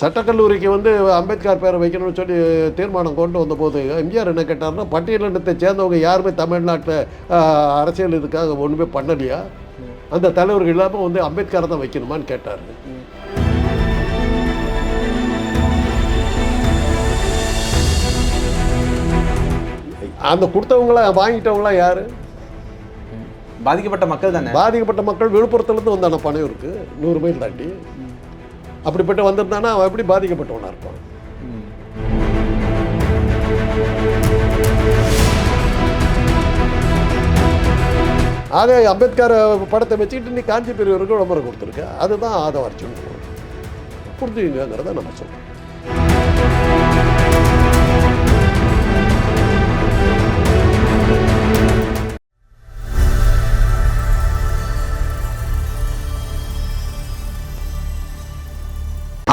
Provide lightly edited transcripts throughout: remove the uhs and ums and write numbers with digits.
சட்டக்கல்லூரிக்கு வந்து அம்பேத்கர் பேரை வைக்கணும்னு சொல்லி தீர்மானம் கொண்டு வந்தபோது எம்ஜிஆர் என்ன கேட்டார்னா, பட்டியலினத்தை சேர்ந்தவங்க யாருமே தமிழ்நாட்டில் அரசியல் இதுக்காக ஒன்றுமே பண்ணலையா, அந்த தலைவர்கள் இல்லாமல் வந்து அம்பேத்கரை தான் வைக்கணுமான்னு கேட்டார். அந்த கொடுத்தவங்களாம் வாங்கிட்டவங்களாம் யார்? பாதிக்கப்பட்ட மக்கள் தானே. பாதிக்கப்பட்ட மக்கள் விழுப்புரத்துலேருந்து வந்தான பணம் இருக்குது 100 மைல் தாண்டி. அப்படிப்பட்ட வந்திருந்தானா அவன் எப்படி பாதிக்கப்பட்டவனாக இருப்பான்? ஆக அம்பேத்கர் படத்தை வச்சுக்கிட்டு நீ காஞ்சி பெரியவருக்கு விளம்பரம் கொடுத்துருக்க, அதுதான் ஆதவர்ச்சம் புரிஞ்சுங்கிறத நம்ம சொல்கிறோம்.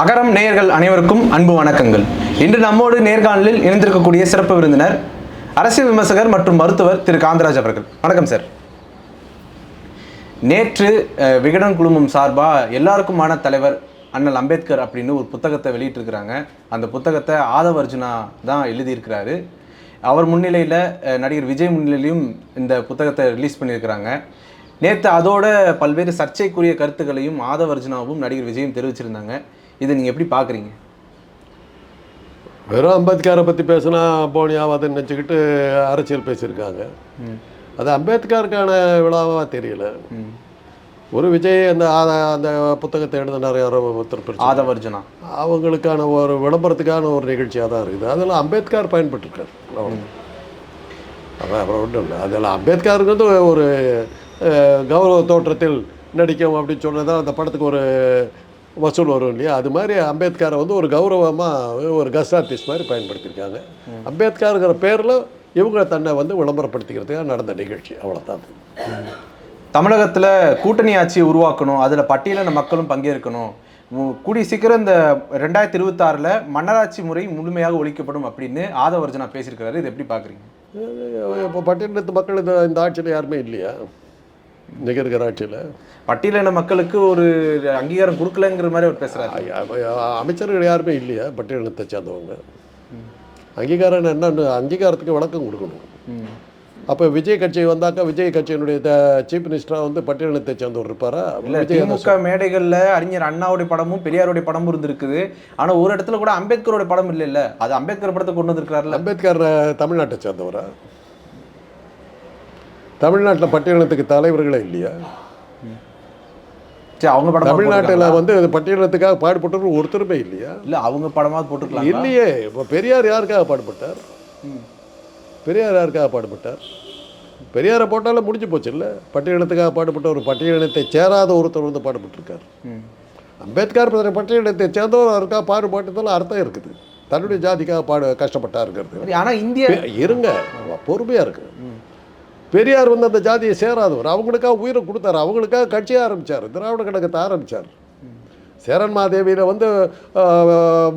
அகரம் நேயர்கள் அனைவருக்கும் அன்பு வணக்கங்கள். இன்று நம்மோடு நேர்காணலில் இணைந்திருக்கக்கூடிய சிறப்பு விருந்தினர் அரசியல் விமர்சகர் மற்றும் மருத்துவர் திரு காந்தராஜ் அவர்கள். வணக்கம் சார். நேற்று விகடன் குழுமம் சார்பாக எல்லாருக்குமான தலைவர் அண்ணல் அம்பேத்கர் அப்படின்னு ஒரு புத்தகத்தை வெளியிட்டிருக்கிறாங்க. அந்த புத்தகத்தை ஆதவ அர்ஜுனா தான் எழுதியிருக்கிறாரு. அவர் முன்னிலையில் நடிகர் விஜய் முன்னிலையிலும் இந்த புத்தகத்தை ரிலீஸ் பண்ணியிருக்கிறாங்க. நேற்று அதோட பல்வேறு சர்ச்சைக்குரிய கருத்துக்களையும் ஆதவ அர்ஜுனாவும் நடிகர் விஜயும் தெரிவிச்சிருந்தாங்க. இதை நீங்கள் எப்படி பார்க்குறீங்க? வெறும் அம்பேத்கரை பற்றி பேசினா போனி ஆகாதுன்னு நினச்சிக்கிட்டு அரசியல் பேசியிருக்காங்க. அது அம்பேத்கருக்கான விழாவாக தெரியல. ஒரு விஜய் அந்த புத்தகத்தை எழுதினார் யாரோ ஒருத்தர் ஆதவ அர்ஜுனா, அவங்களுக்கான ஒரு விளம்பரத்துக்கான ஒரு நிகழ்ச்சியாக தான் இருக்குது. அதில் அம்பேத்கர் பயன்பட்டுருக்கார். அப்புறம் ஒன்றும் இல்லை. அதில் அம்பேத்கருங்கிறது ஒரு கௌரவ தோற்றத்தில் நடிக்கும் அப்படின்னு சொன்னதான் அந்த படத்துக்கு ஒரு வசூல் வரும் இல்லையா? அது மாதிரி அம்பேத்கரை வந்து ஒரு கௌரவமாக ஒரு கஸ்ட் ஆர்டிஸ்ட் மாதிரி பயன்படுத்தியிருக்காங்க. அம்பேத்கருங்கிற பேரில் இவங்க தன்னை வந்து விளம்பரப்படுத்திக்கிறதுக்காக நடந்த நிகழ்ச்சி, அவ்வளோதான். தமிழகத்தில் கூட்டணி ஆட்சியை உருவாக்கணும், அதில் பட்டியலின மக்களும் பங்கேற்கணும், கூடிய சீக்கிரம் இந்த 2026 மன்னராட்சி முறை முழுமையாக ஒழிக்கப்படும் அப்படின்னு ஆதவ அர்ஜுனா பேசியிருக்கிறாரு. இது எப்படி பார்க்குறீங்க? இப்போ பட்டியலினத்து மக்கள் இந்த ஆட்சியில் யாருமே இல்லையா? இன்றைக்கி இருக்கிற ஆட்சியில் பட்டியலின மக்களுக்கு ஒரு அங்கீகாரம் கொடுக்கலங்கிற மாதிரி அவர் பேசுகிறாரு. அமைச்சர்கள் யாருமே இல்லையா பட்டியலினத்தை சேர்ந்தவங்க? அங்கீகாரம் என்னன்னு அங்கீகாரத்துக்கு விளக்கம் கொடுக்கணும். அப்போ விஜய் கட்சி வந்தாக்கா விஜய் கட்சியினுடைய சீஃப் மினிஸ்டராக வந்து பட்டியலினத்தை சேர்ந்தவர் இருப்பாரா? இல்லை, திமுக மேடைகளில் அறிஞர் அண்ணாவுடைய படமும் பெரியாருடைய படமும் இருந்திருக்குது. ஆனால் ஒரு இடத்துல கூட அம்பேத்கரோட படம் இல்லை. அது அம்பேத்கர் படத்தை கொண்டு வந்திருக்கிறாருல்ல. அம்பேத்கர் தமிழ்நாட்டை சேர்ந்தவரா? தமிழ்நாட்டில் பட்டியலினத்துக்கு தலைவர்களே இல்லையா? அவங்க படம் தமிழ்நாட்டில் வந்து பட்டியலினத்துக்காக பாடுபட்டவர் ஒருத்தருமே இல்லையா? இல்லை, அவங்க படமாக போட்டுருக்கலாம் இல்லையே. இப்போ பெரியார் யாருக்காக பாடுபட்டார்? பெரியார் யாருக்காக பாடுபட்டார்? பெரியாரை போட்டாலும் முடிஞ்சு போச்சு இல்லை? பட்டியலினத்துக்காக பாடுபட்ட ஒரு பட்டியலினத்தை சேராத ஒருத்தர் வந்து பாடுபட்டிருக்கார். அம்பேத்கர் பட்டியலினத்தை சேர்ந்தவர் அவருக்காக பாடுபட்டதில் அர்த்தம் இருக்குது. தன்னுடைய ஜாதிக்காக கஷ்டப்பட்டா இருக்கிறது. ஆனால் இந்தியா இருங்க, பொறுமையாக இருக்கு. பெரியார் வந்து அந்த ஜாதியை சேராதவர், அவங்களுக்காக உயிரை கொடுத்தாரு, அவங்களுக்காக கட்சியை ஆரம்பித்தார், திராவிட கழகத்தை ஆரம்பித்தார். சேரன் மாதேவியில் வந்து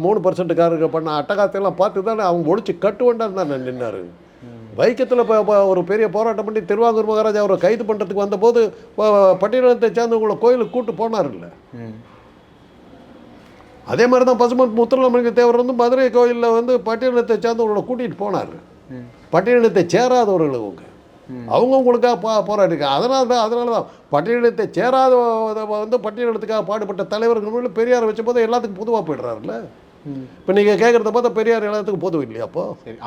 3% பண்ண அட்டகாசத்தையெல்லாம் பார்த்து தானே அவங்க ஒழிச்சு கட்டுவண்டான்னு தானே நின்னார். வைக்கத்தில் ஒரு பெரிய போராட்டம் பண்ணி திருவாங்கூர் மகாராஜா அவரை கைது பண்ணுறதுக்கு வந்தபோது பட்டியலினத்தை சேர்ந்தவங்களை கோயிலுக்கு கூட்டு போனார் இல்லை? அதே மாதிரி தான் பசுமன் முத்துராமலிங்க தேவர் வந்து மதுரை கோயிலில் வந்து பட்டியலினத்தை சேர்ந்தவங்களை கூட்டிகிட்டு போனார். பட்டியலினத்தை சேராதவர்கள் அவங்களுக்காக போராடிருக்காங்க. அதனால தான் பட்டியலினத்தை சேராத வந்து பட்டியலினத்துக்காக பாடுபட்ட தலைவர்கள் பெரியார் வச்ச போது எல்லாத்துக்கும் பொதுவாக போயிடுறாருல்ல. இப்போ நீங்கள் கேட்குறத பார்த்தா பெரியார் எல்லாத்துக்கும் பொதுவும் இல்லையா?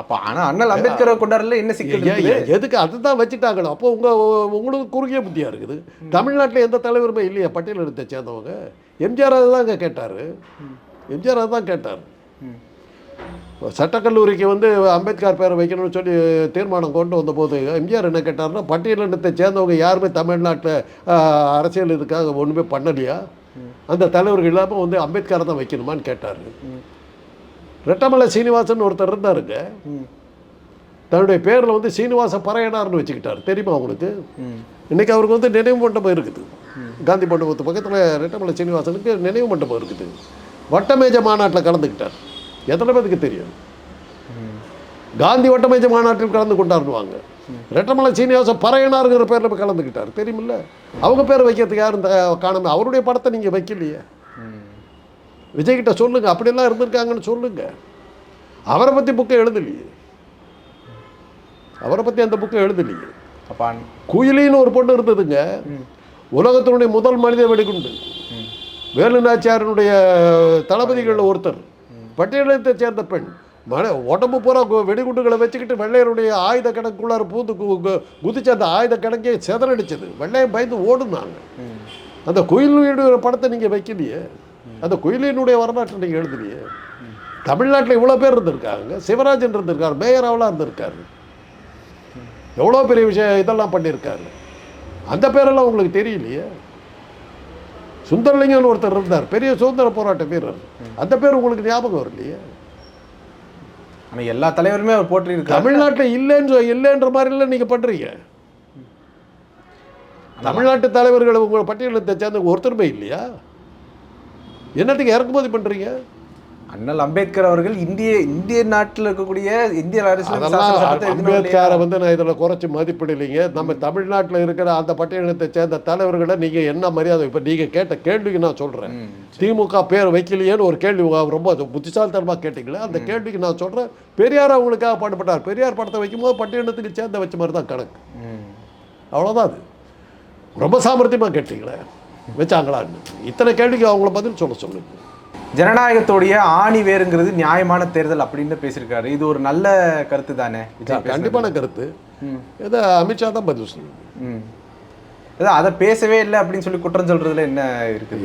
அப்போ ஆனால் அண்ணல் அம்பேத்கரை கொண்டாடல என்ன சிக்கல்? எதுக்கு அதுதான் வச்சுட்டாங்களோ? அப்போ உங்களுக்கு குறுகிய புத்தியாக இருக்குது. தமிழ்நாட்டில் எந்த தலைவருமே இல்லையா பட்டியலினத்தை சேர்ந்தவங்க? எம்ஜிஆர் அதுதான் கேட்டார். எம்ஜிஆர் அதுதான் கேட்டார். சட்டக்கல்லூரிக்கு வந்து அம்பேத்கர் பேரை வைக்கணும்னு சொல்லி தீர்மானம் கொண்டு வந்தபோது எம்ஜிஆர் என்ன கேட்டார்னா, பட்டியலினத்தை சேர்ந்தவங்க யாருமே தமிழ்நாட்டில் அரசியல் இதுக்காக ஒன்றுமே பண்ணலையா, அந்த தலைவர்கள் இல்லாமல் வந்து அம்பேத்கரை தான் வைக்கணுமான்னு கேட்டார். ரெட்டமலை சீனிவாசன் ஒருத்தர் இருந்தாருங்க, தன்னுடைய பேரில் வந்து சீனிவாச பறையனார்னு வச்சுக்கிட்டார். தெரியுமா உங்களுக்கு? இன்றைக்கி அவருக்கு வந்து நினைவு மண்டபம் இருக்குது. காந்தி மண்டபத்து பக்கத்தில் ரெட்டமலை சீனிவாசனுக்கு நினைவு மண்டபம் இருக்குது. வட்டமேஜ மாநாட்டில் கலந்துக்கிட்டார். எத்தனை பேருக்கு தெரியும்? காந்தி வட்டமேஜ மாநாட்டில் கலந்து கொண்டாடுவாங்க. ரெட்டமலை சீனிவாசன் பறையனாருங்கிற பேரில் போய் கலந்துக்கிட்டார். தெரியுமில்ல? அவங்க பேர் வைக்கிறதுக்கு யாரும் காணாமல். அவருடைய படத்தை நீங்கள் வைக்கலையே. விஜய்கிட்ட சொல்லுங்கள், அப்படிலாம் இருந்திருக்காங்கன்னு சொல்லுங்கள். அவரை பற்றி புக்கை எழுதலையே, அவரை பற்றி அந்த புக்கை எழுதலையே. அப்பா குயிலின்னு ஒரு பொண்ணு இருந்ததுங்க, உலகத்தினுடைய முதல் மனித வெடிகுண்டு, வேலுநாச்சியாரனுடைய தளபதிகளில் ஒருத்தர், பட்டியலத்தை சேர்ந்த பெண். உடம்பு பூரா வெடிகுண்டுகளை வச்சுக்கிட்டு வெள்ளையருடைய ஆயுத கணக்குள்ளார பூந்து குதிச்சு அந்த ஆயுத கணக்கே செதறடிச்சது. வெள்ளையம் பயந்து ஓடுனாங்க. அந்த குயிலினுடைய படத்தை நீங்கள் வைக்கலையே, அந்த குயிலினுடைய வரலாற்றை நீங்கள் எழுதலையே. தமிழ்நாட்டில் இவ்வளோ பேர் இருந்திருக்காங்க. சிவராஜன் இருந்திருக்காரு, மேயராவெலாம் இருந்திருக்காரு, எவ்வளோ பெரிய விஷயம் இதெல்லாம் பண்ணியிருக்காரு. அந்த பேரெல்லாம் உங்களுக்கு தெரியலையே. சுந்தரலிங்கன்னு ஒருத்தர் இருந்தார், பெரிய சுதந்திர போராட்ட வீரர், அந்த பேர் உங்களுக்கு ஞாபகம் வரலையே. ஆனால் எல்லா தலைவருமே அவர் போட்டிருக்காரு. தமிழ்நாட்டில் இல்லைன்ற மாதிரிலாம் நீங்கள் பண்ணுறீங்க. தமிழ்நாட்டு தலைவர்கள் உங்கள் பட்டியலத்தை சேர்ந்த ஒருத்தருமே இல்லையா? என்னத்துக்கு இறக்குமதி பண்ணுறீங்க? அண்ணல் அம்பேத்கர் அவர்கள் இந்திய நாட்டில் இருக்கக்கூடிய இந்திய அம்பேத்கரை நான் இதில் குறைச்சி மதிப்பிடலைங்க. நம்ம தமிழ்நாட்டில் இருக்கிற அந்த பட்டியலத்தை சேர்ந்த தலைவர்களை நீங்கள் என்ன மரியாதை, இப்போ நீங்கள் கேட்ட கேள்விக்கு நான் சொல்கிறேன். திமுக பேர் வைக்கலையேன்னு ஒரு கேள்வி ரொம்ப புத்திசாலித்தனமாக கேட்டீங்களே, அந்த கேள்விக்கு நான் சொல்கிறேன். பெரியார் அவங்களுக்காக பாடுபட்டார். பெரியார் படத்தை வைக்கும்போது பட்டியலத்துக்கு சேர்ந்த வச்ச மாதிரி தான் கணக்கு, அவ்வளோதான். அது ரொம்ப சாமர்த்தியமாக கேட்டீங்களே, வச்சாங்களான்னு. இத்தனை கேள்விக்கு அவங்கள பதில் சொல்லுங்க. ஜனநாயகத்தோடைய ஆணி வேறுங்கிறது நியாயமான தேர்தல் அப்படின்னு பேசியிருக்காரு. இது ஒரு நல்ல கருத்து தானே? கண்டிப்பான கருத்து. ஏதோ அமித்ஷா தான் பதில் சொல்லுங்க. அதை பேசவே இல்லை அப்படின்னு சொல்லி குற்றம் சொல்றதுல என்ன இருக்கு?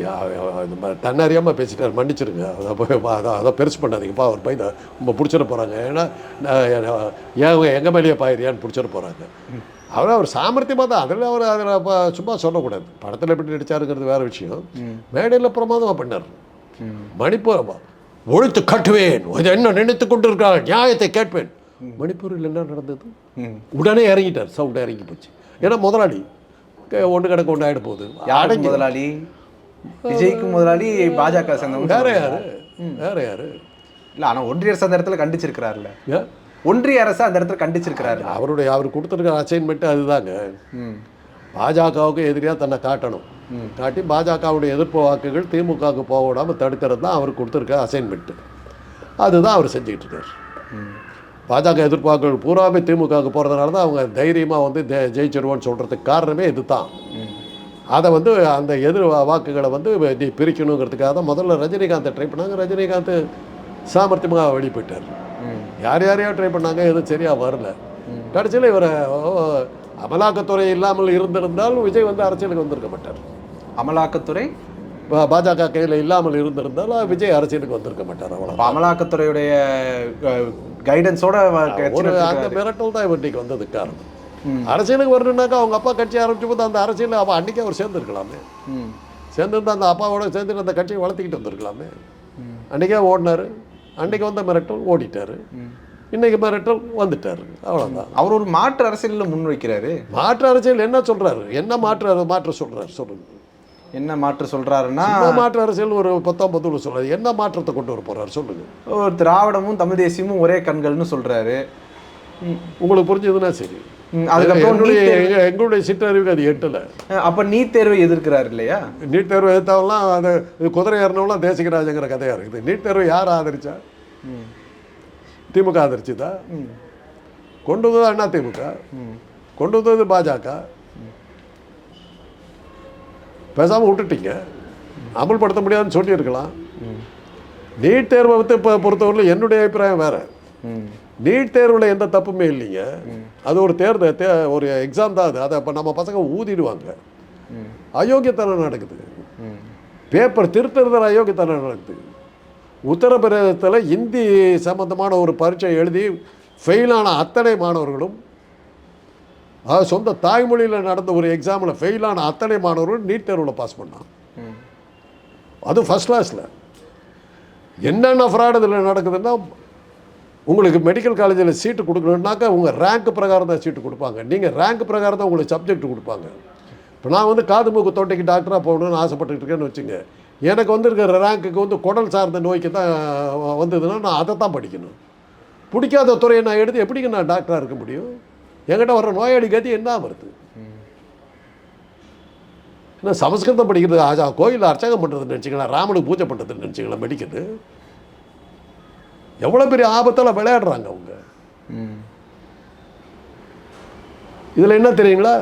தன்னறியாமல் பேசிட்டார், மன்னிச்சிருங்க. அதை பெருசு பண்ணாதீங்கப்பா. அவர் பையன் ரொம்ப பிடிச்சிட போகிறாங்க. ஏன்னா எங்கள் மேலேயே பாயிரியான்னு பிடிச்சிட போகிறாங்க. அவர் சாமர்த்தியமாக தான், அதில் சும்மா சொல்லக்கூடாது. படத்தில் எப்படி நடிச்சாருங்கிறது வேறு விஷயம். மேடையில் பிரமாதமாக பண்ணார். மணிப்பூர் ஒழித்து கட்டுவேன், என்ன நினைத்து கொண்டு இருக்கிறார், நியாயத்தை கேட்பேன். மணிப்பூரில் என்ன நடந்தது? உடனே இறங்கிட்டார், சவுண்ட் இறங்கி போச்சு. ஏன்னா முதலாளி ஒன்று கிடக்கு ஒன்று ஆகிட போகுது. முதலாளி விஜய்க்கு முதலாளி பாஜக சேர்ந்தவங்க. வேற யாரு இல்லை, ஆனால் ஒன்றிய அரசு அந்த இடத்துல கண்டிச்சிருக்கிறாருல்ல. ஒன்றிய அரசு அந்த இடத்துல கண்டிச்சிருக்கிறாரு. அவர் கொடுத்துருக்கிற அசைன்மெண்ட்டு அதுதாங்க. பாஜகவுக்கு எதிரியாக தன்னை காட்டணும், காட்டி பாஜகவுடைய எதிர்ப்பு வாக்குகள் திமுகவுக்கு போக விடாமல் தடுக்கிறது தான் அவர் கொடுத்துருக்க அசைன்மெண்ட்டு. அதுதான் அவர் செஞ்சுக்கிட்டு இருக்கார். பாஜக எதிர்ப்பு வாக்குகள் பூராமே திமுகவுக்கு போகிறதுனால தான் அவங்க தைரியமாக ஜெயிச்சிருவோன்னு சொல்கிறதுக்கு காரணமே இது தான். அதை அந்த எதிர் வாக்குகளை நீ பிரிக்கணுங்கிறதுக்காக தான் முதல்ல ரஜினிகாந்தை ட்ரை பண்ணாங்க. ரஜினிகாந்த் சாமர்த்தியமாக வெளியே போயிட்டார். யாரையோ ட்ரை பண்ணாங்க, எதுவும் சரியாக வரல. கடைசியில் இவரை அமலாக்கத்துறை இல்லாமல் இருந்திருந்தால் விஜய் அரசியலுக்கு வந்திருக்க மாட்டார். அமலாக்கத்துறை பாஜக கையில் இல்லாமல் இருந்திருந்தால் விஜய் அரசியலுக்கு வந்திருக்க மாட்டார். அவ்வளோ அமலாக்கத்துறையுடைய கைடன்ஸோட அந்த மிரட்டல் தான் இவன்றைக்கு வந்தது காரணம். அரசியலுக்கு வரணுன்னாக்கா அவங்க அப்பா கட்சி ஆரம்பிச்ச போது அந்த அரசியல் அவன் அன்றைக்கே அவர் சேர்ந்துருக்கலாமே. சேர்ந்துருந்தா அந்த அப்பாவோட சேர்ந்துட்டு அந்த கட்சியை வளர்த்திக்கிட்டு வந்திருக்கலாமே. அன்றைக்கே ஓடினார், அன்றைக்கி வந்த மிரட்டல் ஓடிட்டார், இன்னைக்கு மிரட்டல் வந்துட்டார். அவ்வளோதான். அவர் ஒரு மாற்று அரசியலில் முன் வைக்கிறாரு. மாற்று அரசியல் என்ன சொல்கிறாரு? என்ன மாற்று சொல்கிறாரு சொல்லுங்க. என்ன மாற்று சொல்கிறாருன்னா, மாற்று அரசியல் ஒரு 19 சொல்கிறாரு. என்ன மாற்றத்தை கொண்டு வர போகிறாரு சொல்லுங்கள். ஒரு திராவிடமும் தமிழ் தேசியமும் ஒரே கண்கள்னு சொல்கிறாரு. உங்களுக்கு புரிஞ்சதுன்னா சரி. அதுக்கப்புறம் எங்களுடைய சிற்றறிவுக்கு அது எட்டலை. அப்போ நீட் தேர்வை எதிர்க்கிறாரு இல்லையா? நீட் தேர்வை எதிர்த்தவெல்லாம் அது குதிரை ஏறினவெல்லாம் தேசிகராஜங்கிற கதையாக இருக்குது. நீட் தேர்வை யார் ஆதரிச்சா? திமுக ஆதரிச்சுதா? கொண்டு வந்தது அண்ணா திமுக, கொண்டு வந்தது பாஜக. பேசாமல் விட்டுட்டீங்க, அமல்படுத்த முடியாதுன்னு சொல்லியிருக்கலாம். நீட் தேர்வை இப்போ பொறுத்தவரையில் என்னுடைய அபிப்பிராயம் வேறு. நீட் தேர்வில் எந்த தப்புமே இல்லைங்க. அது ஒரு ஒரு எக்ஸாம் தான். அதை இப்போ நம்ம பசங்க ஊதிடுவாங்க. அயோக்கியத்தனம் நடக்குது. பேப்பர் திருத்துறதுல அயோக்கியத்தனம் நடக்குது. உத்தரப்பிரதேசத்தில் இந்தி சம்பந்தமான ஒரு பரீட்சை எழுதி ஃபெயிலான அத்தனை மாணவர்களும், சொந்த தாய்மொழியில் நடந்த ஒரு எக்ஸாமில் ஃபெயிலான அத்தனை மாணவர்களும் நீட் தேர்வில் பாஸ் பண்ணான். அது ஃபஸ்ட் கிளாஸில். என்னென்ன ஃப்ராட் இதில் நடக்குதுன்னா, உங்களுக்கு மெடிக்கல் காலேஜில் சீட்டு கொடுக்கணுன்னாக்கா உங்கள் ரேங்க் பிரகாரம் தான் சீட்டு கொடுப்பாங்க. நீங்கள் ரேங்க் பிரகாரம் தான் உங்களுக்கு சப்ஜெக்ட் கொடுப்பாங்க. இப்போ நான் காது மூக்கு தொண்டைக்கு டாக்டராக போகணுன்னு ஆசைப்பட்டுட்டு இருக்கேன்னு வச்சுங்க. எனக்கு இருக்கிற ரேங்க்குக்கு குடல் சார்ந்த நோய்க்கு தான் வந்ததுன்னா நான் அதை தான் படிக்கணும். பிடிக்காத துறையை நான் எடுத்து எப்படிங்க நான் டாக்டராக இருக்க முடியும்? என்கிட்ட வர்ற நோயாளி கதி என்ன வருது? இன்னும் சமஸ்கிருதம் படிக்கிறது கோயிலில் அர்ச்சகம் பண்ணுறதுன்னு நினச்சிங்களா, ராமனுக்கு பூஜை பண்ணுறதுன்னு நினச்சிங்களா மெடிக்கல்? எவ்வளோ பெரிய ஆபத்தில் விளையாடுறாங்க அவங்க. இதில் என்ன தெரியுங்களா,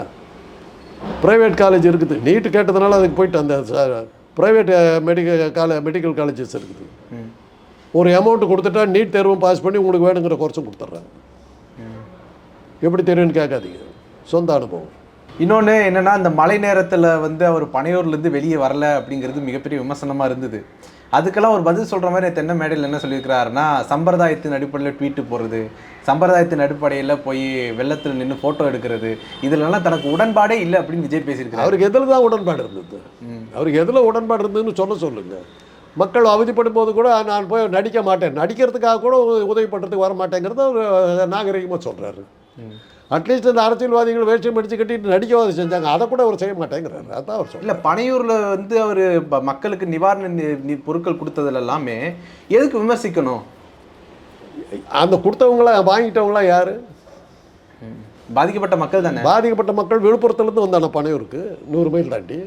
ப்ரைவேட் காலேஜ் இருக்குது, நீட்டு கேட்டதுனால அதுக்கு போயிட்டு அந்த ப்ரைவேட் மெடிக்கல் காலேஜஸ் இருக்குது. ஒரு அமௌண்ட்டு கொடுத்துட்டா நீட் தேர்வும் பாஸ் பண்ணி உங்களுக்கு வேணுங்கிற குறைச்சும் கொடுத்துட்றாங்க. எப்படி தெரியும்னு கேட்காதீங்க, சொந்த அனுபவம். இன்னொன்று என்னென்னா, இந்த மழை நேரத்தில் வந்து அவர் பனையூர்லேருந்து வெளியே வரல அப்படிங்கிறது மிகப்பெரிய விமர்சனமாக இருந்தது. அதுக்கெல்லாம் ஒரு பதில் சொல்கிற மாதிரி தென்னை மேடையில் என்ன சொல்லியிருக்கிறாருன்னா, சம்பிரதாயத்தின் அடிப்படையில் ட்வீட்டு போடுறது, சம்பிரதாயத்தின் அடிப்படையில் போய் வெள்ளத்தில் நின்று ஃபோட்டோ எடுக்கிறது, இதிலெல்லாம் தனக்கு உடன்பாடே இல்லை அப்படின்னு விஜய் பேசியிருக்காரு. அவருக்கு எதில் தான் உடன்பாடு இருந்தது? அவருக்கு எதில் உடன்பாடு இருந்ததுன்னு சொல்லுங்கள். மக்கள் அவதிப்படும் போது கூட நான் போய் நடிக்க மாட்டேன், நடிக்கிறதுக்காக கூட உதவி பண்ணுறதுக்கு வர மாட்டேங்கிறத அவர் நாகரிகமாக சொல்கிறாரு. அட்லீஸ்ட் இந்த அரசியல்வாதிகள் வேஷ்டியம் அடிச்சு கட்டிட்டு நடிக்கவாது செஞ்சாங்க, அதை கூட அவர் செய்ய மாட்டேங்கிறாரு. அதான் அவர் சொல்ல. இல்லை, பனையூரில் வந்து அவர் மக்களுக்கு நிவாரண பொருட்கள் கொடுத்ததுல எல்லாமே எதுக்கு விமர்சிக்கணும்? அந்த கொடுத்தவங்களாம் வாங்கிட்டவங்களாம் யார்? பாதிக்கப்பட்ட மக்கள் தானே. பாதிக்கப்பட்ட மக்கள் விழுப்புரத்துலேருந்து வந்தானே பனையூருக்கு 100 மைல் தாண்டி.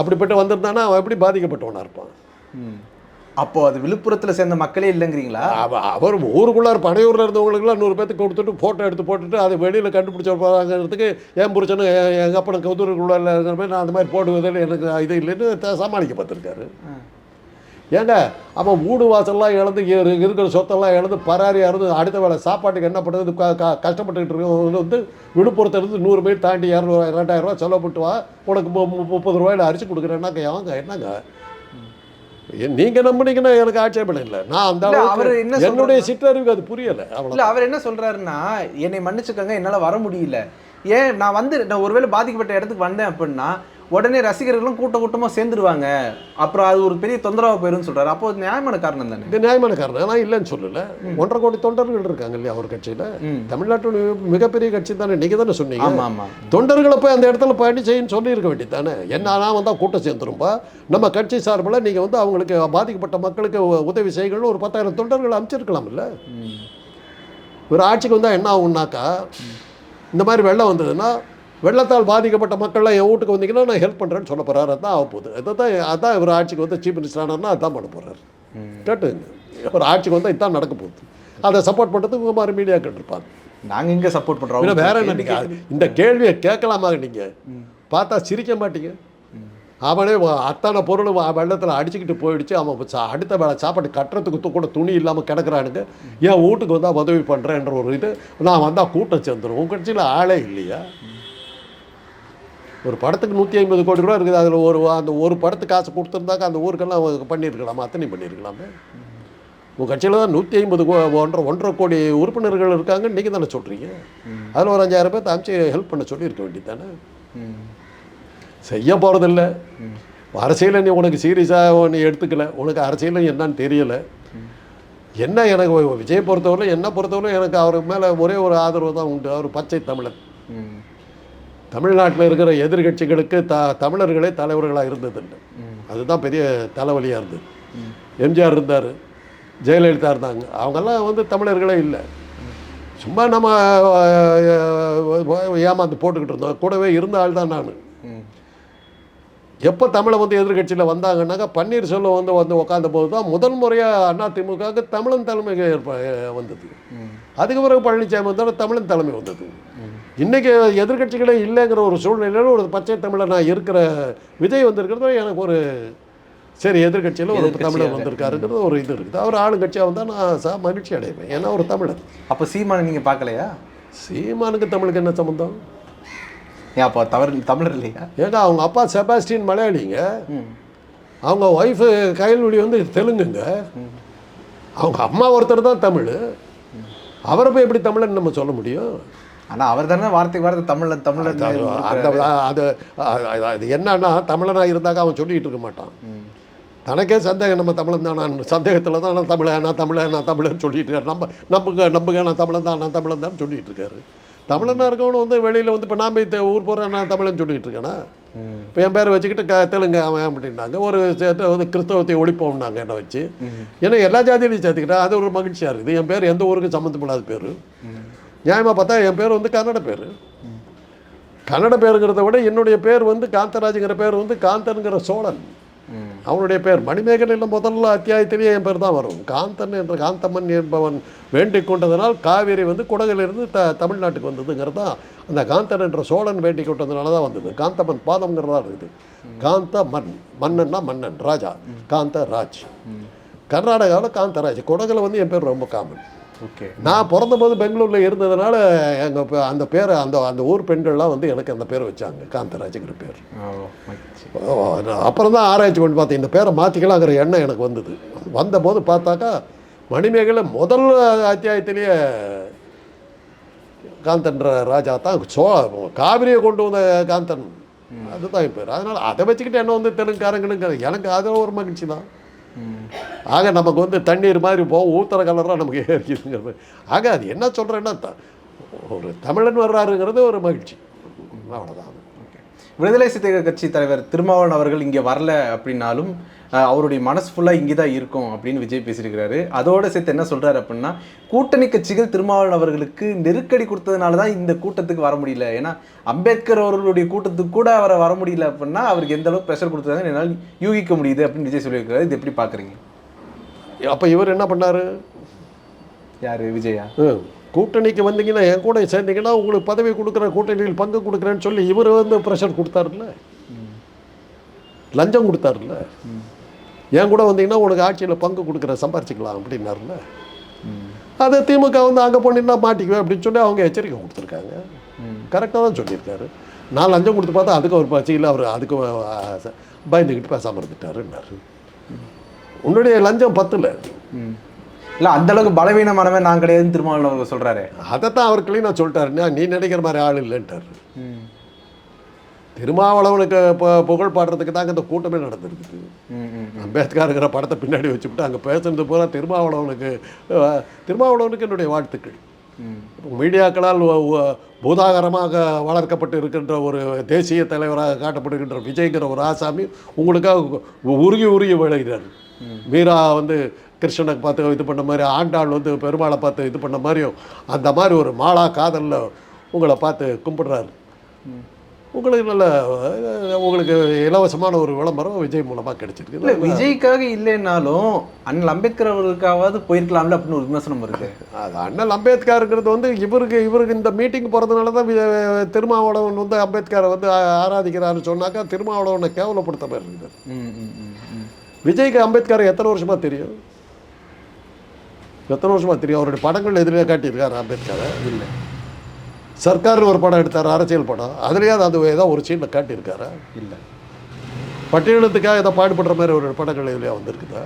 அப்படிப்பட்டு வந்திருந்தானா அவன் எப்படி பாதிக்கப்பட்டவனாக இருப்பான்? அப்போது அது விழுப்புரத்தில் சேர்ந்த மக்களே இல்லைங்கிறீங்களா? அவர் ஊருக்குள்ளார் பனையூரில் இருந்தவங்களுக்குலாம் 100 பேருக்கு கொடுத்துட்டு ஃபோட்டோ எடுத்து போட்டுட்டு அதை வெளியில் கண்டுபிடிச்ச போகிறாங்கிறதுக்கு என் புருஷனு எங்கள் அப்பனை கவுதூருக்குள்ள இருக்கிற மாதிரி நான் அந்த மாதிரி போடுவதில் எனக்கு இது இல்லைன்னு சமாளிக்க பார்த்துருக்காரு. ஏங்க அவன் வீடு வாசல்லாம் இழந்து இருக்கிற சொத்தெல்லாம் இழந்து பராரியாக இருந்து அடுத்த வேலை சாப்பாட்டுக்கு என்ன பண்ணுறது கஷ்டப்பட்டுக்கிட்டு இருக்கவங்க வந்து விழுப்புரத்துலேருந்து 100 மைல் தாண்டி 200 2000 ரூபா செலவு பண்ணிட்டு வா, உனக்கு 30 ரூபாயில் அரிசி கொடுக்குறேன்னாங்க. அவங்க என்னங்க நீங்கள் நம்பினீங்கன்னா எனக்கு ஆட்சேபனை இல்லை. நான் அந்த அவர் என்ன என்னுடைய சிற்றறிவுக்கு அது புரியலை. அவ்வளோ. அவர் என்ன சொல்கிறாருன்னா, என்னை மன்னிச்சுக்கோங்க, என்னால் வர முடியல. ஏன் நான் ஒருவேளை பாதிக்கப்பட்ட இடத்துக்கு வந்தேன் அப்படின்னா உடனே ரசிகர்களும் கூட்டமாக சேர்ந்துருவாங்க, அப்புறம் அது ஒரு பெரிய தொந்தரவாக போயிருன்னு சொல்கிறாரு. அப்போ நியாயமான காரணம் தானே? இது நியாயமான காரணம். ஆனால் இல்லைன்னு சொல்லலை. 1.5 கோடி தொண்டர்கள் இருக்காங்க இல்லையா அவர் கட்சியில். தமிழ்நாட்டோட மிகப்பெரிய கட்சி தானே. நீங்கள் தானே சொன்னீங்க. ஆமாம், தொண்டர்களை போய் அந்த இடத்துல பயணி செய்யன்னு சொல்லியிருக்க வேண்டியது தானே. என்ன வந்தால் கூட்டம் சேர்ந்துரும்பா, நம்ம கட்சி சார்பில் நீங்கள் வந்து அவங்களுக்கு பாதிக்கப்பட்ட மக்களுக்கு உதவி செய்யணும்னு ஒரு 10,000 தொண்டர்கள் அமைச்சிருக்கலாம் இல்லை? ஒரு ஆட்சிக்கு வந்தால் என்ன ஆகும்னாக்கா, இந்த மாதிரி வெள்ளம் வந்ததுன்னா வெள்ளத்தால் பாதிக்கப்பட்ட மக்கள்லாம் என் வீட்டுக்கு வந்தீங்கன்னா நான் ஹெல்ப் பண்ணுறேன்னு சொல்ல போகிறாரு. அதான் ஆக போகுது. அதான் இவர் ஆட்சிக்கு வந்து சீஃப் மினிஸ்டர் ஆனார்னா அதான் பண்ண போகிறாரு. கேட்டுங்க, ஒரு ஆட்சிக்கு வந்தால் இதான் நடக்க போகுது. அதை சப்போர்ட் பண்ணுறதுக்கு உங்கள் மாதிரி மீடியா கேட்டிருப்பாங்க. நாங்கள் இங்கே சப்போர்ட் பண்ணுறோம். வேற என்ன, நீங்கள் இந்த கேள்வியை கேட்கலாமாங்க? நீங்கள் பார்த்தா சிரிக்க மாட்டீங்க. அவனே அத்தனை பொருள் வெள்ளத்தில் அடிச்சுக்கிட்டு போயிடுச்சு, அவன் அடுத்த வேலை சாப்பாடு கட்டுறதுக்கு கூட துணி இல்லாமல் கிடக்குறானுங்க. என் வீட்டுக்கு வந்தால் உதவி பண்ணுறேன்ற ஒரு இது, நான் வந்தால் கூட்டம் சேர்ந்துடும். உங்கள் கட்சியில் ஆளே இல்லையா? ஒரு படத்துக்கு 150 கோடி ரூபா இருக்குது. அதில் அந்த ஒரு படத்துக்கு காசு கொடுத்துருந்தாக்க அந்த ஊருக்கெல்லாம் பண்ணியிருக்கலாமா? அத்தனை பண்ணியிருக்கலாமே. உங்கள் கட்சியில் தான் 150 கோடி உறுப்பினர்கள் இருக்காங்க. நீங்கள் தானே சொல்கிறீங்க. அதில் ஒரு 5000 பேர்த்து அனுப்பிச்சு ஹெல்ப் பண்ண சொல்லி இருக்க வேண்டியது தானே. செய்ய போகிறதில்ல. அரசியலை நீ உனக்கு சீரியஸாக நீ எடுத்துக்கல, உனக்கு அரசியலும் என்னன்னு தெரியலை. என்ன எனக்கு விஜய் பொறுத்தவரை, என்ன பொறுத்தவரை எனக்கு அவர் மேலே ஒரே ஒரு ஆதரவு தான் உண்டு. அவர் பச்சை தமிழன். தமிழ்நாட்டில் இருக்கிற எதிர்கட்சிகளுக்கு தமிழர்களே தலைவர்களாக இருந்ததில்லை. அதுதான் பெரிய தலைவலியாக இருந்தது. எம்ஜிஆர் இருந்தார், ஜெயலலிதா இருந்தாங்க. அவங்கெல்லாம் வந்து தமிழர்களே இல்லை. சும்மா நம்ம ஏமாந்து போட்டுக்கிட்டு இருந்தோம். கூடவே இருந்த ஆள் தான் நான். எப்போ தமிழை வந்து எதிர்கட்சியில் வந்தாங்கன்னாக்கா பன்னீர்செல்வம் வந்து உட்காந்த போது தான் முதல் முறையாக அதிமுகவுக்கு தமிழன் தலைமை வந்தது. அதுக்கு பிறகு பழனிசாமி வந்தாலும் தமிழன் தலைமை வந்தது. இன்றைக்கி எதிர்கட்சிகளே இல்லைங்கிற ஒரு சூழ்நிலையில் ஒரு பச்சை தமிழை நான் இருக்கிற விஜய் வந்திருக்கிறது எனக்கு ஒரு சரி, எதிர்கட்சியில் ஒரு தமிழர் வந்திருக்காருங்கிறது ஒரு இது இருக்குது. அவர் ஆளுங்கட்சியாக வந்தால் நான் மகிழ்ச்சி அடைவேன். ஏன்னா ஒரு தமிழர். அப்போ சீமானை நீங்கள் பார்க்கலையா? சீமானுக்கு தமிழுக்கு என்ன சம்மந்தம்? ஏன் அப்போ தமிழர் இல்லையா? ஏன்னா அவங்க அப்பா செபாஸ்டின் மலையாளிங்க, அவங்க ஒய்ஃபு கைல்வழி வந்து தெலுங்குங்க, அவங்க அம்மா ஒருத்தர் தான் தமிழ். அவரை போய் எப்படி தமிழன்னு நம்ம சொல்ல முடியும்? ஆனால் அவர் தானே வார்த்தைக்கு வார்த்தை தமிழன் அந்த அது என்னன்னா, தமிழனாக இருந்தாக்க அவன் சொல்லிகிட்டு இருக்க மாட்டான். தனக்கே சந்தேகம், நம்ம தமிழன் தான், நான் சந்தேகத்தில் தான் நான் தமிழன் சொல்லிட்டு இருக்காரு. நம்புங்க நான் தமிழன் தான் சொல்லிகிட்டு இருக்காரு. தமிழனாக இருக்கவனு வந்து வெளியில் வந்து இப்போ நான் போய் ஊர் போகிறேன் நான் தமிழன் சொல்லிகிட்டு இருக்கேனா? இப்போ என் பேரை வச்சுக்கிட்டு தெலுங்கு அவன் அப்படின்னாங்க. ஒரு வந்து கிறிஸ்தவத்தை ஒழிப்போம்னாங்க என்னை வச்சு. ஏன்னா எல்லா ஜாதியிலையும் சேர்த்துக்கிட்டேன். அது ஒரு மகிழ்ச்சியாக இருக்குது. என் பேர் எந்த ஊருக்கும் சம்மந்தப்படாத பேர். நியாயமாக பார்த்தா என் பேர் வந்து கன்னட பேர். கன்னட பேருங்கிறத விட என்னுடைய பேர் வந்து காந்தராஜுங்கிற பேர் வந்து காந்தன்கிற சோழன். அவனுடைய பேர் மணிமேகலையில் முதல்ல அத்தியாயத்திலேயே என் பேர் தான் வரும். காந்தன் என்ற காந்தமன் என்பவன் வேண்டிக் கொண்டதனால் காவேரி வந்து குடகிலிருந்து தமிழ்நாட்டுக்கு வந்ததுங்கிறது தான். அந்த காந்தன் என்ற சோழன் வேண்டிக் கொண்டதுனால தான் வந்தது. காந்தமன் பாதம்ங்கிறதா இருக்குது. காந்த மன், மன்னன்னா மன்னன், ராஜா காந்தராஜ். கர்நாடகாவில் காந்தராஜ். குடகில் வந்து என் பேர் ரொம்ப காமன். ஓகே. நான் பிறந்தபோது பெங்களூரில் இருந்ததுனால எங்கள் அந்த பேரை அந்த ஊர் பெண்கள்லாம் வந்து எனக்கு அந்த பேரை வச்சாங்க, காந்தராஜுங்கிற பேர். அப்புறம் தான் ஆராய்ச்சி கொண்டு பார்த்தேன், இந்த பேரை மாற்றிக்கலாங்கிற எண்ணம் எனக்கு வந்தது. வந்தபோது பார்த்தாக்கா மணிமேகலை முதல் அத்தியாயத்திலேயே காந்தன்ற ராஜா தான் காவிரியை கொண்டு வந்த காந்தன், அதுதான் என் பேர். அதனால் அதை வச்சுக்கிட்டு என்ன வந்து தெலுங்குக்காரங்களுக்கு எனக்கு அதில் ஒரு மகிழ்ச்சி தான். ஆக நமக்கு வந்து தண்ணீர் மாதிரி போகும், ஊத்துற கலராக நமக்கு ஏறிக்குதுங்கிறது. ஆக அது என்ன சொல்கிறேன்னா, ஒரு தமிழன் வர்றாருங்கிறது ஒரு மகிழ்ச்சி, அவ்வளோதான். விடுதலை சிறுத்தைகள் கட்சி தலைவர் திருமாவளவன் அவர்கள் இங்கே வரல அப்படின்னாலும் அவருடைய மனசு ஃபுல்லாக இங்கே தான் இருக்கும் அப்படின்னு விஜய் பேசியிருக்கிறாரு. அதோடு சேர்த்து என்ன சொல்கிறாரு அப்படின்னா, கூட்டணி கட்சிகள் திருமாவளவன் அவர்களுக்கு நெருக்கடி கொடுத்ததுனால தான் இந்த கூட்டத்துக்கு வர முடியல. ஏன்னா அம்பேத்கர் அவர்களுடைய கூட்டத்துக்கு கூட அவரை வர முடியல அப்படின்னா அவருக்கு எந்த அளவுக்கு ப்ரெஷர் கொடுத்ததாங்க என்னால் யூகிக்க முடியுது அப்படின்னு விஜய் சொல்லியிருக்கிறாரு. இது எப்படி பார்க்குறீங்க? அப்போ இவர் என்ன பண்ணார்? யார்? விஜயா? கூட்டணிக்கு வந்தீங்கன்னா, என் கூட சேர்ந்தீங்கன்னா உங்களுக்கு பதவி கொடுக்குற, கூட்டணியில் பங்கு கொடுக்குறேன்னு சொல்லி இவர் வந்து ப்ரெஷர் கொடுத்தாருல்ல, லஞ்சம் கொடுத்தாருல்ல. என் கூட வந்தீங்கன்னா உனக்கு ஆட்சியில் பங்கு கொடுக்குற, சம்பாரிச்சிக்கலாம் அப்படின்னாருல்ல. அதை திமுக வந்து அங்கே போனீங்கன்னா மாட்டிக்குவேன் அப்படின்னு சொல்லி அவங்க எச்சரிக்கை கொடுத்துருக்காங்க. கரெக்டாக தான் சொல்லியிருக்காரு. நான் லஞ்சம் கொடுத்து பார்த்தா அதுக்கு ஒரு பச்சையில் அவர் அதுக்கு பயந்துக்கிட்டு பேசாமல் இருந்துட்டாருன்னாரு. உன்னுடைய லஞ்சம் பத்தில் இல்லை, அந்தளவுக்கு பலவீனமானவன் நான் கிடையாதுன்னு திருமாவளவன் சொல்கிறாரு. அதைத்தான் அவர் கிளீனாக சொல்லிட்டாருன்னா, நீ நினைக்கிற மாதிரி ஆள் இல்லைன்ட்டார். திருமாவளவனுக்கு புகழ் பாடுறதுக்கு தாங்க இந்த கூட்டமே நடந்திருக்குது. அம்பேத்கருங்கிற படத்தை பின்னாடி வச்சுக்கிட்டு அங்கே பேசுனது போல திருமாவளவனுக்கு என்னுடைய வாழ்த்துக்கள். மீடியாக்களால் பூதாகரமாக வளர்க்கப்பட்டு இருக்கின்ற ஒரு தேசிய தலைவராக காட்டப்படுகின்ற விஜய்ங்கிற ஒரு ஆசாமி உங்களுக்காக உருகி உருகி விளைகிறார். மீரா வந்து கிருஷ்ணனை பார்த்து இது பண்ண மாதிரி, ஆண்டாள் வந்து பெருமாளை பார்த்து இது பண்ண மாதிரியும் அந்த மாதிரி ஒரு மாலா காதலில் உங்களை பார்த்து கும்பிடுறாரு. உங்களுக்கு நல்ல உங்களுக்கு இலவசமான ஒரு விளம்பரம் விஜய் மூலமாக கிடைச்சிருக்கு. இல்லை, விஜய்க்காக இல்லைன்னாலும் அண்ணல் அம்பேத்கர் அவர்களுக்காவது போயிருக்கலாம்ல அப்படின்னு ஒரு விமர்சனம் இருக்குது. அது அண்ணல் அம்பேத்கருங்கிறது வந்து இவருக்கு இந்த மீட்டிங் போகிறதுனால தான் திருமாவளவன் வந்து அம்பேத்கரை வந்து ஆராதிக்கிறாருன்னு சொன்னாக்கா திருமாவளவனை கேவலப்படுத்த மாதிரி இருக்குது. விஜய்க்கு அம்பேத்கரை எத்தனை வருஷமாக தெரியும்? அவருடைய படங்கள் எதிரே காட்டியிருக்காரு அம்பேத்கரை? இல்லை. சர்க்கார்னு ஒரு படம் எடுத்தார், அரசியல் படம். அதுலேயாவது அது ஏதோ ஒரு சீனில் காட்டியிருக்காரா? இல்லை. பட்டியலத்துக்காக ஏதோ பாடுபடுற மாதிரி ஒரு படங்கள் எதுலையா வந்திருக்குதா?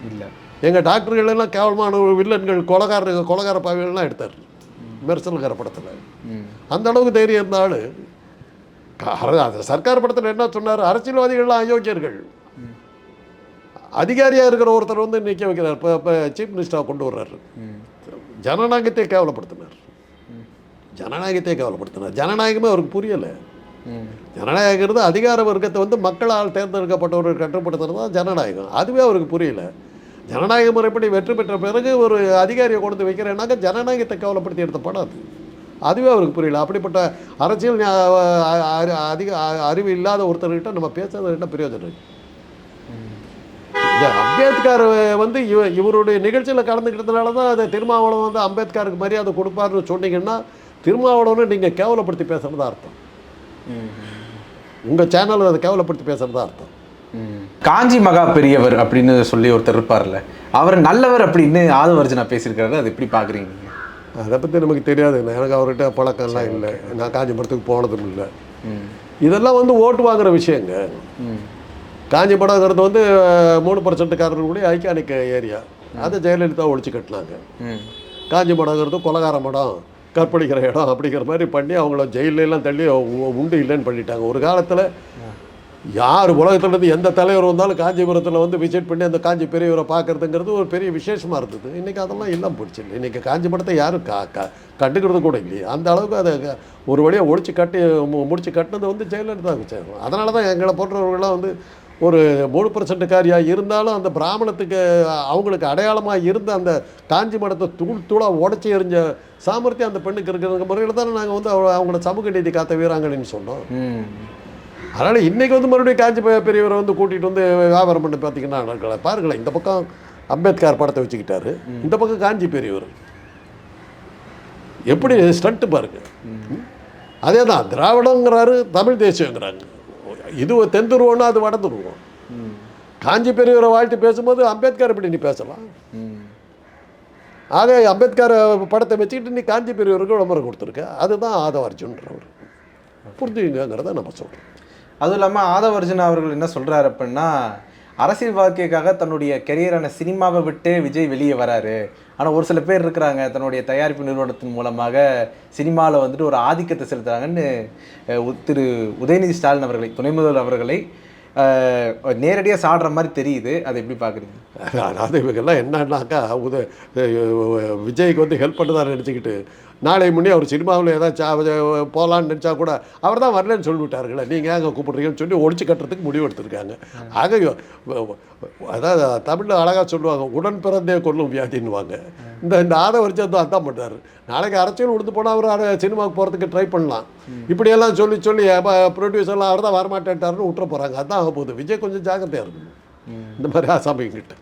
இல்லை. எங்கள் டாக்டர்கள் எல்லாம் கேவலமான ஒரு வில்லன்கள், கொலகார பாவிகள்லாம் எடுத்தார் மெர்சல்கார படத்தில். அந்த அளவுக்கு தைரியம் இருந்தாலும் அது சர்க்கார் படத்தில் என்ன சொன்னார்? அரசியல்வாதிகள்லாம் அயோக்கியர்கள், அதிகாரியாக இருக்கிற ஒருத்தர் வந்து நிற்க வைக்கிறார், இப்போ சீஃப் மினிஸ்டராக கொண்டு வர்றாரு. ஜனநாயகத்தை கேவலப்படுத்தினார். ஜனநாயகமே அவருக்கு புரியலை. ஜனநாயகங்கிறது அதிகார வர்க்கத்தை வந்து மக்களால் தேர்ந்தெடுக்கப்பட்டவர்கள் கட்டுப்படுத்துறது தான் ஜனநாயகம். அதுவே அவருக்கு புரியலை. ஜனநாயக முறைப்படி வெற்றி பெற்ற பிறகு ஒரு அதிகாரியை கொண்டு வைக்கிறேன்னாக்க ஜனநாயகத்தை கேவலப்படுத்தி எடுத்த படம் அது. அதுவே அவருக்கு புரியல. அப்படிப்பட்ட அரசியல் அறிவு இல்லாத ஒருத்தர்கிட்ட நம்ம பேசுறதுக்கிட்ட பிரயோஜனம் இருக்குது. அம்பேத்கர் வந்து இவருடைய நிகழ்ச்சியில் கலந்துக்கிட்டதுனால தான் அதை திருமாவளவன் வந்து அம்பேத்கருக்கு மரியாதை கொடுப்பாருன்னு சொன்னீங்கன்னா, திருமாவளவனை நீங்கள் கேவலப்படுத்தி பேசுகிறதா அர்த்தம். உங்கள் சேனலில் அதை கேவலப்படுத்தி பேசுகிறதா அர்த்தம். காஞ்சி மகா பெரியவர் அப்படின்னு சொல்லி ஒருத்தர் இருப்பார்ல, அவர் நல்லவர் அப்படின்னு ஆதவர்ஜனா பேசியிருக்காரு. அது எப்படி பார்க்குறீங்க? அதை பற்றி நமக்கு தெரியாது. எனக்கு அவர்கிட்ட பழக்கம்லாம் இல்லை. நான் காஞ்சிபுரத்துக்கு போனதும் இல்லை. இதெல்லாம் வந்து ஓட்டு வாங்குகிற விஷயங்க. காஞ்சிபுரங்கிறது வந்து 3%காரர்களுடைய ஐகானிக் ஏரியா. அதை ஜெயலலிதா ஒழிச்சு கட்டினாங்க. காஞ்சிபுரங்கிறது கொலகார மடம், கற்பழிக்கிற இடம் அப்படிங்கிற மாதிரி பண்ணி அவங்கள ஜெயிலெல்லாம் தள்ளி உண்டு இல்லைன்னு பண்ணிட்டாங்க. ஒரு காலத்தில் யார் உலகத்துலேருந்து எந்த தலைவர் வந்தாலும் காஞ்சிபுரத்தில் வந்து விசிட் பண்ணி அந்த காஞ்சி பெரியவரை பார்க்குறதுங்கிறது ஒரு பெரிய விசேஷமாக இருந்தது. இன்றைக்கி அதெல்லாம் இல்லாமல் போயிடுச்சு. இல்லை, இன்றைக்கி காஞ்சிபுரத்தை யாரும் கண்டுக்கிறது கூட இல்லையே. அந்த அளவுக்கு அதை ஒரு வழியாக முடிச்சு கட்டினது வந்து ஜெயலலிதா வச்சாங்க. அதனால தான் எங்களை போன்றவர்கள்லாம் வந்து ஒரு 3% காரியாக இருந்தாலும் அந்த பிராமணத்துக்கு அவங்களுக்கு அடையாளமாக இருந்த அந்த காஞ்சி மடத்தை தூளாக உடச்சி எறிஞ்ச சாமர்த்தியம் அந்த பெண்ணுக்கு இருக்கிற முறையில் தானே நாங்கள் வந்து அவங்களோட சமூக நீதி காத்த வீராங்கன்னு சொன்னோம். அதனால் இன்றைக்கி வந்து மறுபடியும் காஞ்சி பெரியவரை வந்து கூட்டிகிட்டு வந்து வியாபாரம் பண்ணி பார்த்தீங்கன்னா பாருங்களேன், இந்த பக்கம் அம்பேத்கர் படத்தை வச்சுக்கிட்டாரு, இந்த பக்கம் காஞ்சி பெரியவர், எப்படி ஸ்டண்ட்டு பாருங்க. அதே தான் திராவிடங்கிறாரு, தமிழ் தேசியங்கிறாங்க. இது தென் துருவம்னா அது வட துருவம். காஞ்சி பெரியவரை வாழ்த்து பேசும்போது அம்பேத்கர் எப்படி நீ பேசலாம்? ஆக அம்பேத்கர் படத்தை வச்சுக்கிட்டு நீ காஞ்சி பெரியவருக்கு விளம்பரம் கொடுத்துருக்க. அதுதான் ஆதவர்ஜுன்றவர், புரிஞ்சுங்கிறத நம்ம சொல்கிறோம். அதுவும் இல்லாமல் ஆதவர்ஜுன் அவர்கள் என்ன சொல்கிறாரு அப்படின்னா, அரசியல் வாழ்க்கைக்காக தன்னுடைய கெரியரான சினிமாவை விட்டு விஜய் வெளியே வராரு. ஆனால் ஒரு சில பேர் இருக்கிறாங்க தன்னுடைய தயாரிப்பு நிறுவனத்தின் மூலமாக சினிமாவில் வந்துட்டு ஒரு ஆதிக்கத்தை செலுத்துகிறாங்கன்னு திரு உதயநிதி ஸ்டாலின் அவர்களை, துணை முதல்வர் அவர்களை நேரடியாக சாடுற மாதிரி தெரியுது. அதை எப்படி பார்க்குறீங்க? அதாவது இவங்கெல்லாம் என்னன்னாக்கா விஜய்க்கு வந்து ஹெல்ப் பண்ணுதான்னு நினச்சிக்கிட்டு நாளை முன்னே அவர் சினிமாவில் ஏதாச்சும் போகலான்னு நினச்சா கூட அவர் தான் வரலன்னு சொல்லிவிட்டாருங்களே, நீங்கள் அங்கே கூப்பிட்றீங்கன்னு சொல்லி ஒழிச்சு கட்டுறதுக்கு முடிவு எடுத்திருக்காங்க. ஆக அதாவது தமிழில் அழகாக சொல்லுவாங்க, உடன் பிறந்தே கொல்லும் வியாதின்னுவாங்க. இந்த ஆதவர்ஜன் அதான் பண்ணுறாரு. நாளைக்கு அரசியல் உடுத்து போனால் அவர் சினிமாவுக்கு போகிறதுக்கு ட்ரை பண்ணலாம். இப்படியெல்லாம் சொல்லி ப்ரொடியூசர்லாம் அவர் தான் வரமாட்டேன்ட்டாருன்னு விட்டுற போகிறாங்க. அதுதான் ஆக போகுது. விஜய் கொஞ்சம் ஜாக்கிரதையாக இருக்கணும். இந்த மாதிரி ஆசாமிங்கிட்ட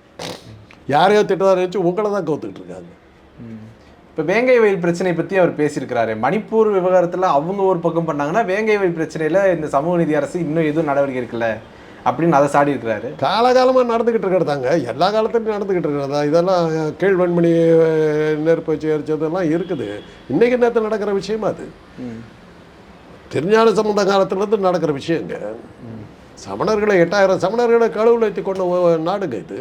யாரையோ திட்டதாக நினச்சி உங்களை தான் கவுத்துக்கிட்டு இருக்காங்க. இப்போ வேங்கை வயல் பிரச்சனை பற்றி அவர் பேசியிருக்கிறாரு. மணிப்பூர் விவகாரத்தில் அவங்க ஒரு பக்கம் பண்ணாங்கன்னா, வேங்கை வயல் பிரச்சனையில் இந்த சமூக நீதி அரசு இன்னும் எதுவும் நடவடிக்கை இருக்குல்ல அப்படின்னு அதை சாடி இருக்கிறாரு. காலகாலமாக நடந்துக்கிட்டு இருக்கிறதாங்க, எல்லா காலத்துலையும் நடந்துக்கிட்டு இருக்கிறதா. இதெல்லாம் கீழ்வன்மணி நெருப்பு வச்சு எரிச்சதெல்லாம் இருக்குது. இன்றைக்கி நேரத்தில் நடக்கிற விஷயமா அது. திருஞான சம்பந்த காலத்துலேருந்து நடக்கிற விஷயங்க. சமணர்களை 8000 சமணர்களை கழுவில் ஏற்றி கொண்ட நாடுங்க இது.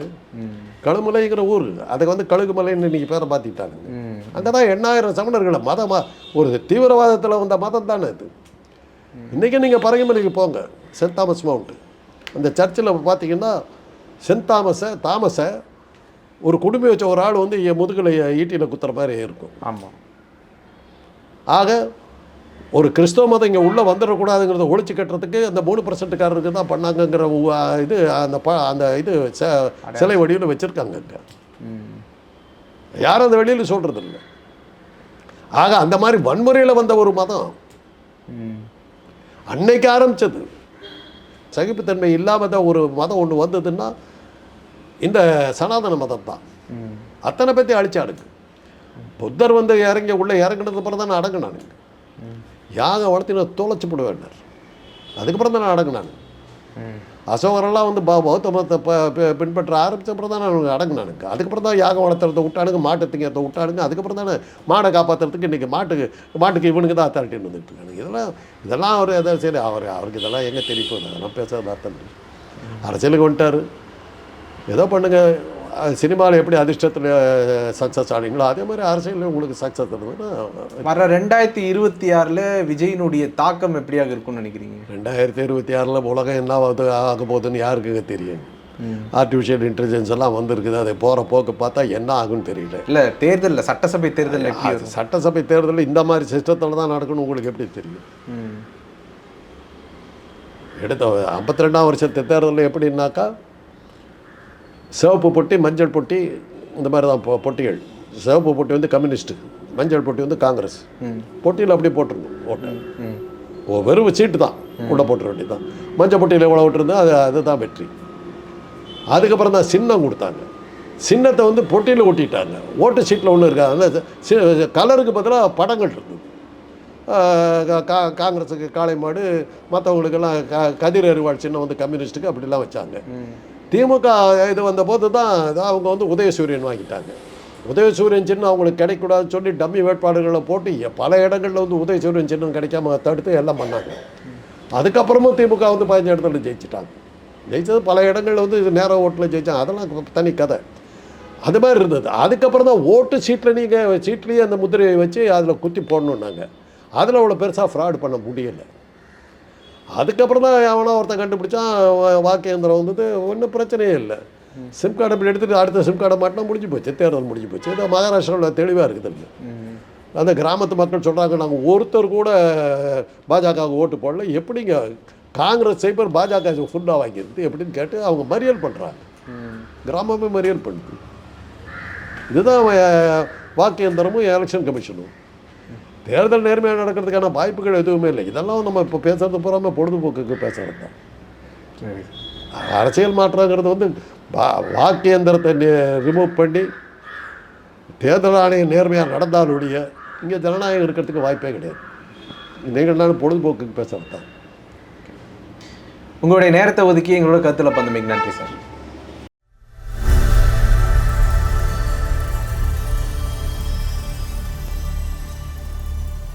கழுமலைங்கிற ஊர், அதுக்கு வந்து கழுகுமலைன்னு இன்றைக்கி பேரை மாற்றிட்டாங்க. அங்கே தான் 8000 சமணர்களை மதமாக ஒரு தீவிரவாதத்தில் வந்த மதம் தானே இது. இன்றைக்கி நீங்கள் பரங்கிமலைக்கு போங்க, சென்ட் தாமஸ் மவுண்ட்டு, அந்த சர்ச்சில் பார்த்தீங்கன்னா சென்ட் தாமஸை ஒரு குடும்பம் வச்ச ஒரு ஆள் வந்து என் முதுகில் ஈட்டியில் குத்துற மாதிரி இருக்கும். ஆமாம். ஆக ஒரு கிறிஸ்தவ மதம் இங்கே உள்ளே வந்துடக்கூடாதுங்கிறத ஒழிச்சு கட்டுறதுக்கு அந்த 3%காரருக்கு தான் பண்ணாங்கங்கிற இது அந்த இது சிலை வடிவில் வச்சுருக்காங்க. இங்கே யாரும் அந்த வெளியில் சொல்கிறது இல்லை. ஆக அந்த மாதிரி வன்முறையில் வந்த ஒரு மதம் அன்னைக்கு ஆரம்பித்தது. சகிப்புத்தன்மை இல்லாமல் தான் ஒரு மதம் ஒன்று வந்ததுன்னா இந்த சனாதன மதம் தான். அத்தனை பற்றி அழிச்சாடுங்க. புத்தர் வந்து உள்ளே இறங்கினது அப்புறம் தான் அடங்கினானுங்க. யாகம் வளர்த்தின தொலைச்சி போட வேண்டார். அதுக்கப்புறம் தான் அடங்கினானுங்க. அசோகரெல்லாம் வந்து பௌத்த மதத்தை பின்பற்ற ஆரம்பித்தப்பறம் தான் அவங்க அடங்கினானுங்க. அதுக்கப்புறம் தான் யாகம் வளர்த்துறதை விட்டானுங்க, மாட்டு திங்கிறத விட்டானுங்க. அதுக்கப்புறம் தானே மாடை காப்பாற்றுறதுக்கு இன்றைக்கி மாட்டுக்கு இவனுக்கு தான் அத்தாரிட்டின்னு வந்துட்டு இருக்கானுங்க. இதெல்லாம் அவர் எதாவது சரி அவருக்கு இதெல்லாம் எங்கே தெரிய போகுது, அதெல்லாம் பேசுறது அர்த்தம் இல்லை. அரசியலுக்கு வந்துட்டார், ஏதோ பண்ணுங்க. சினிமாவில் எப்படி அதிர்ஷ்டத்தில் சக்ஸஸ் ஆனீங்களோ அதே மாதிரி அரசியலில் உங்களுக்கு சக்ஸஸ் இருந்ததுன்னா வர 2026 விஜயினுடைய தாக்கம் எப்படியாக இருக்கும்னு நினைக்கிறீங்க? 2026 உலகம் என்ன ஆக போகுதுன்னு யாருக்குங்க தெரியும்? ஆர்டிஃபிஷியல் இன்டெலிஜென்ஸ் எல்லாம் வந்திருக்குது. அதை போகிற போக்கு பார்த்தா என்ன ஆகுன்னு தெரியல. இல்லை தேர்தலில் சட்டசபை தேர்தல் சட்டசபை தேர்தலில் இந்த மாதிரி சிஸ்டத்தில் தான் நடக்கணும் உங்களுக்கு எப்படி தெரியும்? எடுத்த 52ஆம் வருஷத்து தேர்தலில் எப்படின்னாக்கா சிவப்பு பொட்டி மஞ்சள் பொட்டி இந்த மாதிரி தான் பொட்டிகள். சிவப்பு பொட்டி வந்து கம்யூனிஸ்ட்டு, மஞ்சள் பொட்டி வந்து காங்கிரஸ். பொட்டியில் அப்படியே போட்டுருணும் ஓட்டு. வெறும் சீட்டு தான் உள்ளே போட்டுற வேண்டியது தான். மஞ்சள் பொட்டியில் எவ்வளோ விட்டுருந்தா அதுதான் வெற்றி. அதுக்கப்புறம் தான் சின்னம் கொடுத்தாங்க. சின்னத்தை வந்து பொட்டியில் ஒட்டிட்டாங்க. ஓட்டு சீட்டில் ஒன்று இருக்காது. அந்த கலருக்கு பதிலாக படங்கள் இருந்தது. காங்கிரஸுக்கு காளை மாடு, மற்றவங்களுக்கெல்லாம் கதிர் அறிவாள் சின்னம் வந்து கம்யூனிஸ்ட்டுக்கு அப்படிலாம் வச்சாங்க. திமுக இது வந்தபோது தான் அவங்க வந்து உதயசூரியன் வாங்கிட்டாங்க. உதயசூரியன் சின்னம் அவங்களுக்கு கிடைக்கூடாதுன்னு சொல்லி டம்மி வேட்பாளர்களை போட்டு பல இடங்களில் வந்து உதயசூரியன் சின்னம் கிடைக்காம தடுத்து எல்லாம் பண்ணாங்க. அதுக்கப்புறமும் திமுக வந்து 15 இடத்துல ஜெயிச்சிட்டாங்க. ஜெயித்தது பல இடங்களில் வந்து இது நேர ஓட்டில் ஜெயித்தாங்க. அதெல்லாம் தனி கதை. அது மாதிரி இருந்தது. அதுக்கப்புறம் தான் ஓட்டு சீட்டில் நீங்கள் சீட்லேயே அந்த முதிரையை வச்சு அதில் குத்தி போடணுன்னாங்க. அதில் அவ்வளோ பெருசாக ஃப்ராட் பண்ண முடியலை. அதுக்கப்புறம் தான் எவனோ ஒருத்தன் கண்டுபிடிச்சான் வாக்கு இயந்திரம் வந்தது. ஒன்றும் பிரச்சனையே இல்லை. சிம் கார்டை இப்படி எடுத்துகிட்டு அடுத்த சிம் கார்டை மாட்டினா முடிஞ்சு போச்சு, தேர்தல் முடிஞ்சு போச்சு. இது மகாராஷ்டிராவில் தெளிவாக இருக்குது இல்லை. அந்த கிராமத்து மக்கள் சொல்கிறாங்க, நாங்கள் ஒருத்தர் கூட பாஜகவுக்கு ஓட்டு போடல. எப்படிங்க காங்கிரஸ் சைபர் பாஜக ஃபுல்லாக வாங்கியிருந்து எப்படின்னு கேட்டு அவங்க மறியல் பண்ணுறாங்க. கிராமமே மறியல் பண்ணுது. இதுதான் வாக்கு எந்திரமும் எலெக்ஷன் கமிஷனும். தேர்தல் நேர்மையாக நடக்கிறதுக்கான வாய்ப்புகள் எதுவுமே இல்லை. இதெல்லாம் நம்ம இப்போ பேசுறது பூராம பொழுதுபோக்குக்கு பேசுகிறது தான். அரசியல் மாற்றங்கிறது வந்து வாக்கு எந்திரத்தை ரிமூவ் பண்ணி தேர்தல் ஆணையம் நேர்மையாக நடந்தாலுடைய இங்கே ஜனநாயகம் இருக்கிறதுக்கு வாய்ப்பே கிடையாது. நீங்கள் நான் பொழுதுபோக்குக்கு பேசுகிறது தான். உங்களுடைய நேரத்தை ஒதுக்கி எங்களோட கருத்தில் பந்தமைக்கு நன்றி சார்.